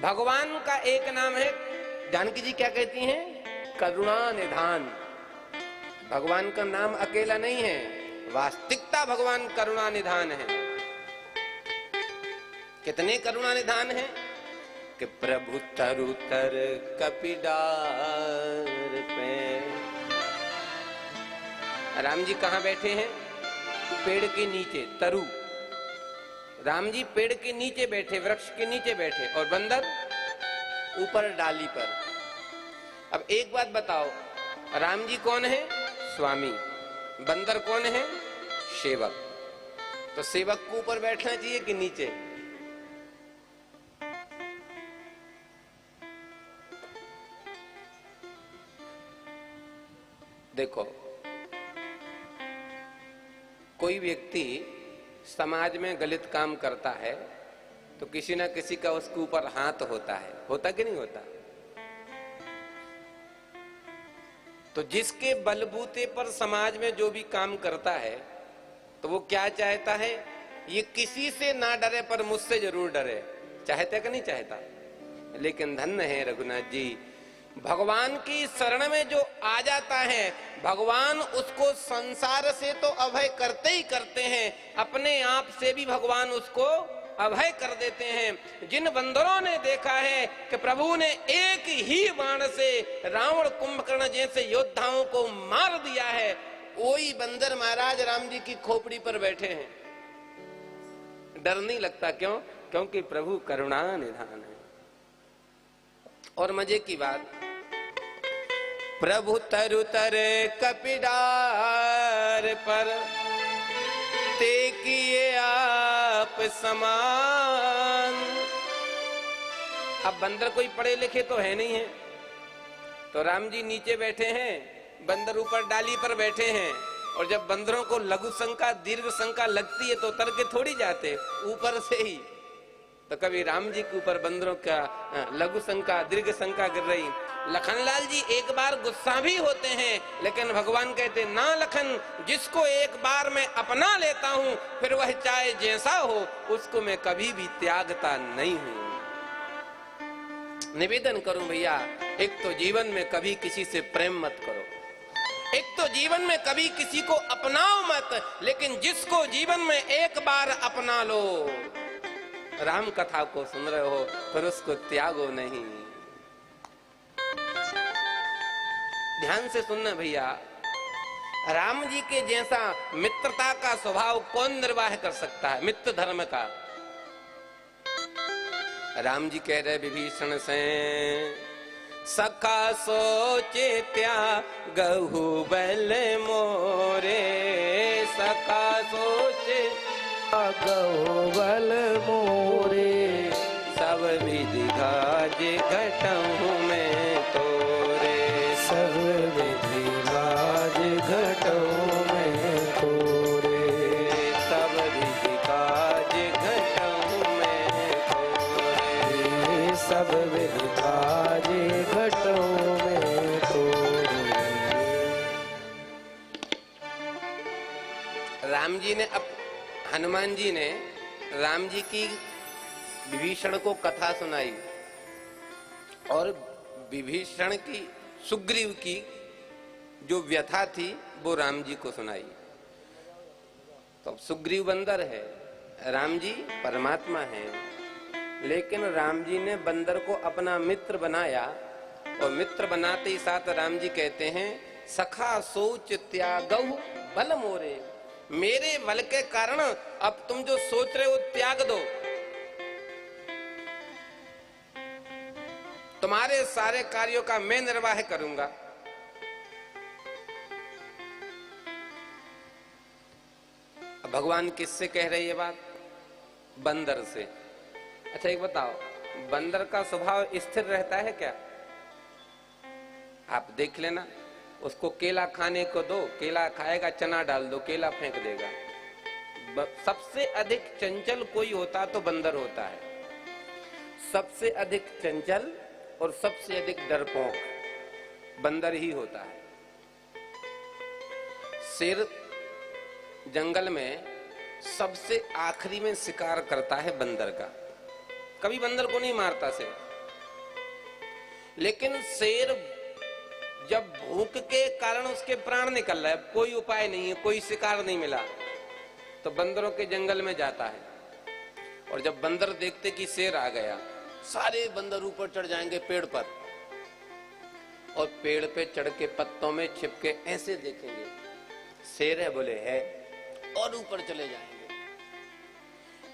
भगवान का एक नाम है, जानकी जी क्या कहती हैं? करुणा निधान। भगवान का नाम अकेला नहीं है, वास्तविकता भगवान करुणा निधान है। कितने करुणा निधान है कि प्रभु तरु तर कपिडार पे। राम जी कहां बैठे हैं? पेड़ के नीचे, तरु। राम जी पेड़ के नीचे बैठे, वृक्ष के नीचे बैठे, और बंदर ऊपर डाली पर। अब एक बात बताओ, राम जी कौन है? स्वामी। बंदर कौन है? सेवक। तो सेवक को ऊपर बैठना चाहिए कि नीचे? देखो, कोई व्यक्ति समाज में गलत काम करता है तो किसी ना किसी का उसके ऊपर हाथ होता है, होता कि नहीं होता? तो जिसके बलबूते पर समाज में जो भी काम करता है तो वो क्या चाहता है? ये किसी से ना डरे पर मुझसे जरूर डरे। चाहता कि नहीं चाहता? लेकिन धन्य है रघुनाथ जी, भगवान की शरण में जो आ जाता है, भगवान उसको संसार से तो अभय करते ही करते हैं, अपने आप से भी भगवान उसको अभय कर देते हैं। जिन बंदरों ने देखा है कि प्रभु ने एक ही बाण से रावण कुंभकर्ण जैसे योद्धाओं को मार दिया है, वही बंदर महाराज राम जी की खोपड़ी पर बैठे हैं। डर नहीं लगता, क्यों? क्योंकि प्रभु करुणा निधान है। और मजे की बात, प्रभु तरु तर कपिडार पर ते किए आप समान। अब बंदर कोई पढ़े लिखे तो है नहीं है, तो राम जी नीचे बैठे हैं, बंदर ऊपर डाली पर बैठे हैं। और जब बंदरों को लघु शंका दीर्घ शंका लगती है तो तर के थोड़ी जाते, ऊपर से ही। तो कभी राम जी के ऊपर बंदरों का लघु शंका दीर्घ शंका गिर रही। लखनलाल जी एक बार गुस्सा भी होते हैं, लेकिन भगवान कहते ना लखन, जिसको एक बार मैं अपना लेता हूं फिर वह चाहे जैसा हो उसको मैं कभी भी त्यागता नहीं हूं। निवेदन करूं भैया, एक तो जीवन में कभी किसी से प्रेम मत करो, एक तो जीवन में कभी किसी को अपनाओ मत, लेकिन जिसको जीवन में एक बार अपना लो, राम कथा को सुन रहे हो फिर उसको त्यागो नहीं। ध्यान से सुनना भैया, राम जी के जैसा मित्रता का स्वभाव कौन निर्वाह कर सकता है? मित्र धर्म का। राम जी कह रहे विभीषण से, सखा सोचे त्यागहु बल मोरे, सखा सोचे त्यागहु बल मोरे, सब विधि घाज घटहु मैं तोरे, सब विधि घाज घटहु मैं तोरे, सब विधि घाज घटहु मैं तोरे, सब विधि घाज घटहु मैं तोरे। राम जी ने हनुमान जी ने राम जी की विभीषण को कथा सुनाई, और विभीषण की सुग्रीव की जो व्यथा थी वो राम जी को सुनाई। तो सुग्रीव बंदर है, राम जी परमात्मा है, लेकिन राम जी ने बंदर को अपना मित्र बनाया, और मित्र बनाते ही साथ राम जी कहते हैं, सखा सोच त्यागहु बल मोरे, मेरे बल के कारण अब तुम जो सोच रहे हो त्याग दो, तुम्हारे सारे कार्यों का मैं निर्वाह करूंगा। भगवान किससे कह रहे ये बात? बंदर से। अच्छा एक बताओ, बंदर का स्वभाव स्थिर रहता है क्या? आप देख लेना, उसको केला खाने को दो, केला खाएगा, चना डाल दो, केला फेंक देगा। सबसे अधिक चंचल कोई होता तो बंदर होता है, सबसे अधिक चंचल और सबसे अधिक डरपोक बंदर ही होता है। शेर जंगल में सबसे आखिरी में शिकार करता है बंदर का, कभी बंदर को नहीं मारता शेर। लेकिन शेर जब भूख के कारण उसके प्राण निकल रहा है, कोई उपाय नहीं है, कोई शिकार नहीं मिला, तो बंदरों के जंगल में जाता है। और जब बंदर देखते कि शेर आ गया, सारे बंदर ऊपर चढ़ जाएंगे पेड़ पर, और पेड़ पे चढ़ के पत्तों में छिप के ऐसे देखेंगे शेर है, बोले है, और ऊपर चले जाएंगे।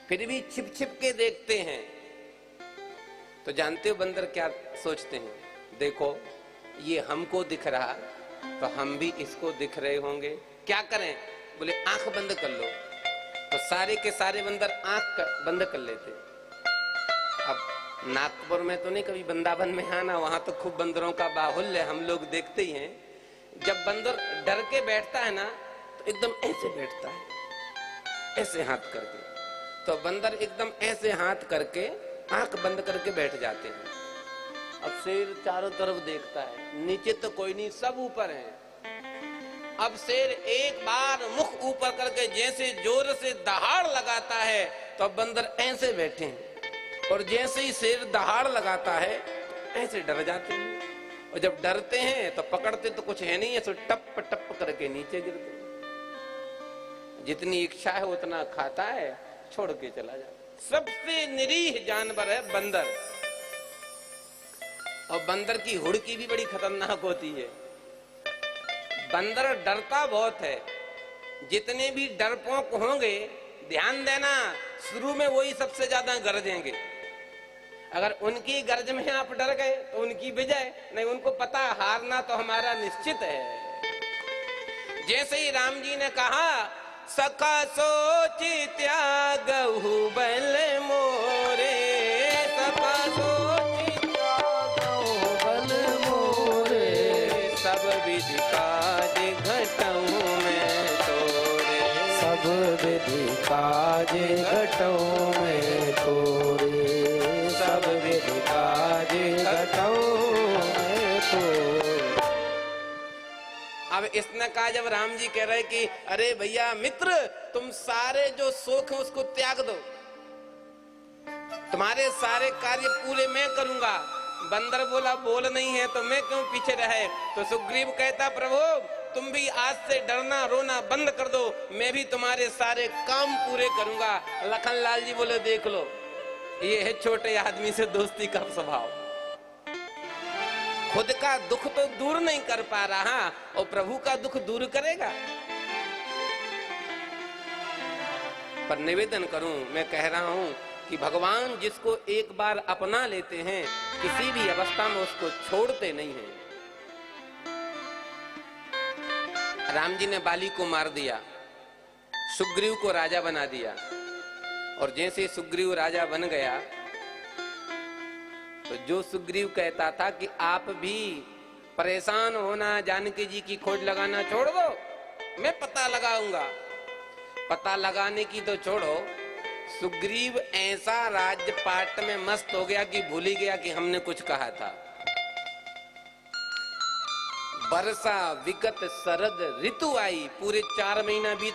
फिर भी छिप छिप के देखते हैं। तो जानते हो बंदर क्या सोचते हैं? देखो ये हमको दिख रहा, तो हम भी इसको दिख रहे होंगे, क्या करें? बोले आंख बंद कर लो। तो सारे के सारे बंदर आंख बंद कर लेते। अब नागपुर में तो नहीं, कभी वृंदावन में आना, वहां तो खूब बंदरों का बाहुल्य हम लोग देखते ही हैं। जब बंदर डर के बैठता है ना, तो एकदम ऐसे बैठता है, ऐसे हाथ करके। तो बंदर एकदम ऐसे हाथ करके आंख बंद करके बैठ जाते हैं। अब शेर चारों तरफ देखता है, नीचे तो कोई नहीं, सब ऊपर हैं। अब शेर एक बार मुख ऊपर करके जैसे जोर से दहाड़ लगाता है, तो अब बंदर ऐसे बैठे हैं, और जैसे ही शेर दहाड़ लगाता है तो ऐसे डर जाते हैं। और जब डरते हैं तो पकड़ते तो कुछ है नहीं, ऐसे टप टप करके नीचे गिरते हैं। जितनी इच्छा है उतना खाता है, छोड़ के चला जाता है। सबसे निरीह जानवर है बंदर। और बंदर की हुड़की भी बड़ी खतरनाक होती है। बंदर डरता बहुत है। जितने भी डरपोक होंगे, ध्यान देना, शुरू में वही सबसे ज्यादा गरजेंगे। अगर उनकी गर्ज में आप डर गए तो उनकी विजय, नहीं, उनको पता हारना तो हमारा निश्चित है। जैसे ही राम जी ने कहा, सखा सोची त्यागहु बल मोरे, सखा सोची त्यागहु बल मोरे, सब विधि काज घटऊ में तोरे, सब विधि काज घटऊ में तोरे, सब विधि काज घटऊ में तोरे। अब इसने कहा, जब राम जी कह रहे कि अरे भैया मित्र, तुम सारे जो शोक है उसको त्याग दो, तुम्हारे सारे कार्य पूरे मैं करूंगा। बंदर बोला बोल नहीं है तो मैं क्यों पीछे रहे? तो सुग्रीव कहता, प्रभु तुम भी आज से डरना रोना बंद कर दो, मैं भी तुम्हारे सारे काम पूरे करूंगा। लखन लाल जी बोले देख लो, ये है छोटे आदमी से दोस्ती का स्वभाव। खुद का दुख तो दूर नहीं कर पा रहा, और प्रभु का दुख दूर करेगा। पर निवेदन करूं, मैं कह रहा हूं कि भगवान जिसको एक बार अपना लेते हैं, किसी भी अवस्था में उसको छोड़ते नहीं हैं। राम जी ने बाली को मार दिया, सुग्रीव को राजा बना दिया, और जैसे सुग्रीव राजा बन गया, तो जो सुग्रीव कहता था कि आप भी परेशान होना, जानकी जी की खोज लगाना छोड़ दो, मैं पता लगाऊंगा। पता लगाने की तो छोड़ो, सुग्रीव ऐसा राजपाट में मस्त हो गया कि भूल ही गया कि हमने कुछ कहा था। वर्षा विगत शरद ऋतु आई, पूरे 4 महीना बीत